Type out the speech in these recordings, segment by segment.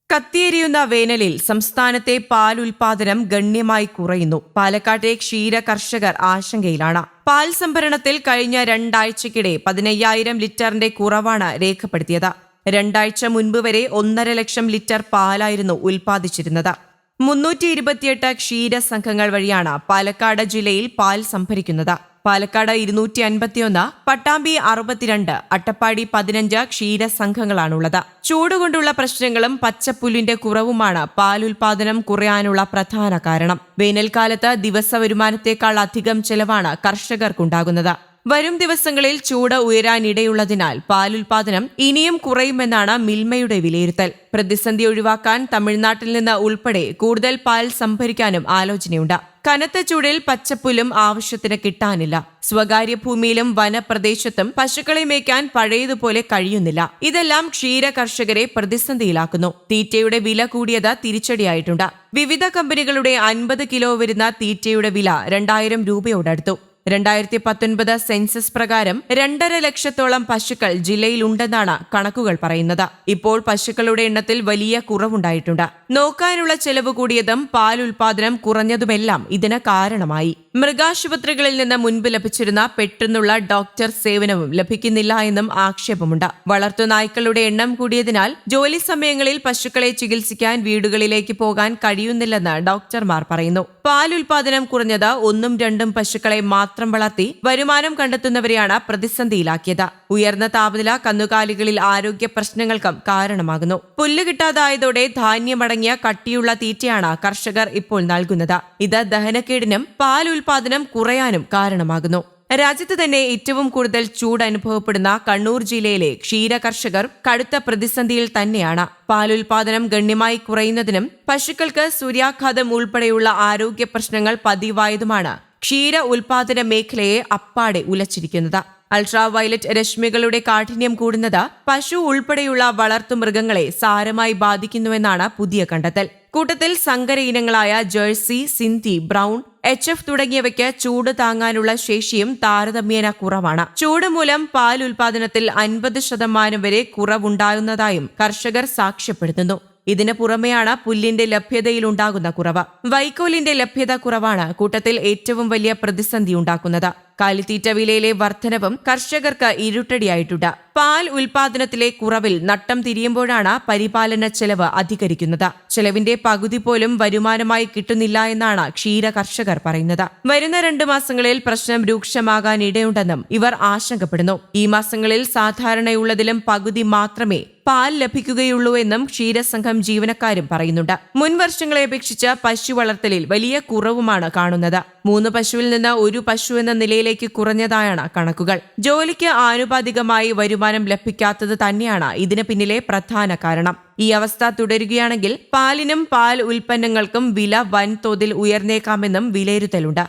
കത്തിയെരിയുന്ന വേനലിൽ സംസ്ഥാനത്തെ പാൽ ഉൽപാദനം ഗണ്യമായി കുറയുന്നു. പാലക്കാട്ടെ ക്ഷീര കർഷകർ ആശങ്കയിലാണ്. പാൽ സംഭരണത്തിൽ കഴിഞ്ഞ രണ്ടാഴ്ചയ്ക്കിടെ 15,000 ലിറ്ററിന്റെ കുറവാണ് രേഖപ്പെടുത്തിയത്. രണ്ടാഴ്ച മുൻപ് വരെ 1.5 ലക്ഷം ലിറ്റർ പാലായിരുന്നു ഉൽപ്പാദിച്ചിരുന്നത്. 328 ക്ഷീര സംഘങ്ങൾ വഴിയാണ് പാലക്കാട് ജില്ലയിൽ പാൽ സംഭരിക്കുന്നത്. പാലക്കാട് 251, പട്ടാമ്പി 62, അട്ടപ്പാടി 15 ക്ഷീര സംഘങ്ങളാണുള്ളത്. ചൂടുകൊണ്ടുള്ള പ്രശ്നങ്ങളും പച്ചപ്പുല്ലിന്റെ കുറവുമാണ് പാൽ ഉൽപാദനം കുറയാനുള്ള പ്രധാന കാരണം. വേനൽക്കാലത്ത് ദിവസ വരുമാനത്തേക്കാൾ അധികം ചെലവാണ് കർഷകർക്കുണ്ടാകുന്നത്. വരും ദിവസങ്ങളിൽ ചൂട് ഉയരാനിടയുള്ളതിനാൽ പാലുൽപാദനം ഇനിയും കുറയുമെന്നാണ് മിൽമയുടെ വിലയിരുത്തൽ. പ്രതിസന്ധി ഒഴിവാക്കാൻ തമിഴ്നാട്ടിൽ നിന്ന് ഉൾപ്പെടെ കൂടുതൽ പാൽ സംഭരിക്കാനും ആലോചനയുണ്ട്. കനത്ത ചൂടിൽ പച്ചപ്പുല്ലും ആവശ്യത്തിന് കിട്ടാനില്ല. സ്വകാര്യ ഭൂമിയിലും വനപ്രദേശത്തും പശുക്കളെ മേയ്ക്കാൻ പഴയതുപോലെ കഴിയുന്നില്ല. ഇതെല്ലാം ക്ഷീര കർഷകരെ പ്രതിസന്ധിയിലാക്കുന്നു. തീറ്റയുടെ വില കൂടിയത് തിരിച്ചടിയായിട്ടുണ്ട്. വിവിധ കമ്പനികളുടെ 50 കിലോ വരുന്ന തീറ്റയുടെ വില 2,000 രൂപയോടടുത്തു. 2019 സെൻസസ് പ്രകാരം 2.5 ലക്ഷത്തോളം പശുക്കൾ ജില്ലയിലുണ്ടെന്നാണ് കണക്കുകൾ പറയുന്നത്. ഇപ്പോൾ പശുക്കളുടെ എണ്ണത്തിൽ വലിയ കുറവുണ്ടായിട്ടുണ്ട്. നോക്കാനുള്ള ചെലവ് കൂടിയതും പാൽ ഉൽപാദനം കുറഞ്ഞതുമെല്ലാം ഇതിന് കാരണമായി. മൃഗാശുപത്രികളിൽ നിന്ന് മുൻപ് ലഭിച്ചിരുന്ന പെട്ടെന്നുള്ള ഡോക്ടർ സേവനവും ലഭിക്കുന്നില്ല എന്നും ആക്ഷേപമുണ്ട്. വളർത്തുനായ്ക്കളുടെ എണ്ണം കൂടിയതിനാൽ ജോലി സമയങ്ങളിൽ പശുക്കളെ ചികിത്സിക്കാൻ വീടുകളിലേക്ക് പോകാൻ കഴിയുന്നില്ലെന്ന് ഡോക്ടർമാർ പറയുന്നു. പാൽ ഉൽപാദനം കുറഞ്ഞത് 1ഉം 2ഉം പശുക്കളെ മാത്രം വളർത്തി വരുമാനം കണ്ടെത്തുന്നവരെയാണ് പ്രതിസന്ധിയിലാക്കിയത്. ഉയർന്ന താപനില കന്നുകാലികളിൽ ആരോഗ്യ പ്രശ്നങ്ങൾക്കും കാരണമാകുന്നു. പുല്ല് കിട്ടാതായതോടെ ധാന്യമടങ്ങിയ കട്ടിയുള്ള തീറ്റയാണ് കർഷകർ ഇപ്പോൾ നൽകുന്നത്. ഇത് ദഹനക്കേടിനും പാൽ ഉൽപാദനം കുറയാനും കാരണമാകുന്നു. രാജ്യത്ത് തന്നെ ഏറ്റവും കൂടുതൽ ചൂട് അനുഭവപ്പെടുന്ന കണ്ണൂർ ജില്ലയിലെ ക്ഷീര കർഷകർ കടുത്ത പ്രതിസന്ധിയിൽ തന്നെയാണ്. പാലുൽപാദനം ഗണ്യമായി കുറയുന്നതിനും പശുക്കൾക്ക് സൂര്യാഘാതം ഉൾപ്പെടെയുള്ള ആരോഗ്യ പ്രശ്നങ്ങൾ പതിവായതുമാണ് ക്ഷീര ഉൽപാദന മേഖലയെ അപ്പാടെ ഉലച്ചിരിക്കുന്നത്. അൾട്രാ വയലറ്റ് രശ്മികളുടെ കാഠിന്യം കൂടുന്നത് പശു ഉൾപ്പെടെയുള്ള വളർത്തുമൃഗങ്ങളെ സാരമായി ബാധിക്കുന്നുവെന്നാണ് പുതിയ കണ്ടെത്തൽ. കൂട്ടത്തിൽ സങ്കര ഇനങ്ങളായ ജേഴ്സി, സിന്ധി, ബ്രൗൺ, HF തുടങ്ങിയവയ്ക്ക് ചൂട് താങ്ങാനുള്ള ശേഷിയും താരതമ്യേന കുറവാണ്. ചൂട് മൂലം പാൽ ഉൽപാദനത്തിൽ 50% വരെ കുറവുണ്ടാകുന്നതായും കർഷകർ സാക്ഷ്യപ്പെടുത്തുന്നു. ഇതിന് പുറമെയാണ് പുല്ലിന്റെ ലഭ്യതയിലുണ്ടാകുന്ന കുറവ്. വൈക്കോലിന്റെ ലഭ്യത കുറവാണ് കൂട്ടത്തിൽ ഏറ്റവും വലിയ പ്രതിസന്ധി ഉണ്ടാക്കുന്നത്. കാലിത്തീറ്റ വിലയിലെ വർധനവും കർഷകർക്ക് ഇരുട്ടടിയായിട്ടുണ്ട്. പാൽ ഉൽപാദനത്തിലെ കുറവിൽ നട്ടം തിരിയുമ്പോഴാണ് പരിപാലന ചെലവ് അധികരിക്കുന്നത്. ചെലവിന്റെ പകുതി പോലും വരുമാനമായി കിട്ടുന്നില്ല എന്നാണ് ക്ഷീര കർഷകർ പറയുന്നത്. വരുന്ന 2 മാസങ്ങളിൽ പ്രശ്നം രൂക്ഷമാകാൻ ഇടയുണ്ടെന്നും ഇവർ ആശങ്കപ്പെടുന്നു. ഈ മാസങ്ങളിൽ സാധാരണയുള്ളതിലും പകുതി മാത്രമേ പാൽ ലഭിക്കുകയുള്ളൂ എന്നും ക്ഷീരസംഘം ജീവനക്കാരും പറയുന്നുണ്ട്. മുൻ വർഷങ്ങളെ അപേക്ഷിച്ച് പശു വളർത്തലിൽ വലിയ കുറവുമാണ് കാണുന്നത്. 3 പശുവിൽ നിന്ന് 1 പശു എന്ന നിലയിലേക്ക് കുറഞ്ഞതായാണ് കണക്കുകൾ. ജോലിക്ക് ആനുപാതികമായി വരുമാനം ലഭിക്കാത്തത് തന്നെയാണ് ഇതിന് പിന്നിലെ പ്രധാന കാരണം. ഈ അവസ്ഥ തുടരുകയാണെങ്കിൽ പാലിനും പാൽ ഉൽപ്പന്നങ്ങൾക്കും വില വൻതോതിൽ ഉയർന്നേക്കാമെന്നും വിലയിരുത്തലുണ്ട്.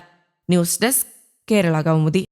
News desk, Kerala Kaumudi.